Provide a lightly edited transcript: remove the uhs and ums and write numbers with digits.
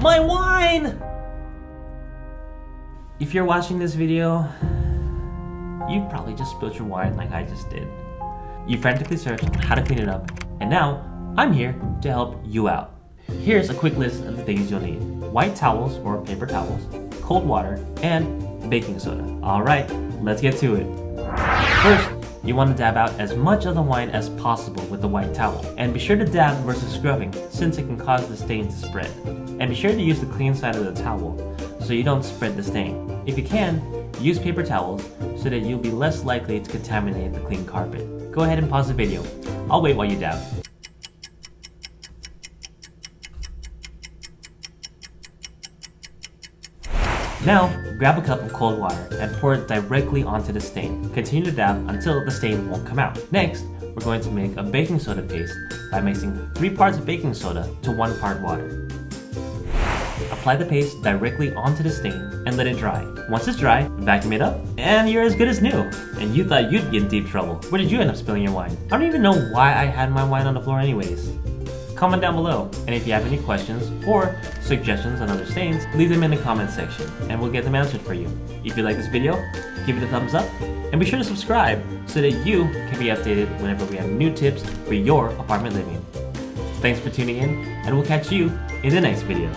My wine! If you're watching this video, you probably just spilled your wine like I just did. You frantically searched on how to clean it up, and now I'm here to help you out. Here's a quick list of the things you'll need: white towels or paper towels, cold water, and baking soda. Alright, let's get to it. First, you want to dab out as much of the wine as possible with the white towel. And be sure to dab versus scrubbing, since it can cause the stain to spread. And be sure to use the clean side of the towel, so you don't spread the stain. If you can, use paper towels so that you'll be less likely to contaminate the clean carpet. Go ahead and pause the video. I'll wait while you dab. Now, grab a cup of cold water and pour it directly onto the stain. Continue to dab until the stain won't come out. Next, we're going to make a baking soda paste by mixing 3 parts of baking soda to 1 part water. Apply the paste directly onto the stain and let it dry. Once it's dry, vacuum it up, and you're as good as new. And you thought you'd be in deep trouble. Where did you end up spilling your wine? I don't even know why I had my wine on the floor anyways. Comment down below, and if you have any questions or suggestions on other stains, leave them in the comment section and we'll get them answered for you. If you like this video, give it a thumbs up and be sure to subscribe so that you can be updated whenever we have new tips for your apartment living. Thanks for tuning in, and we'll catch you in the next video.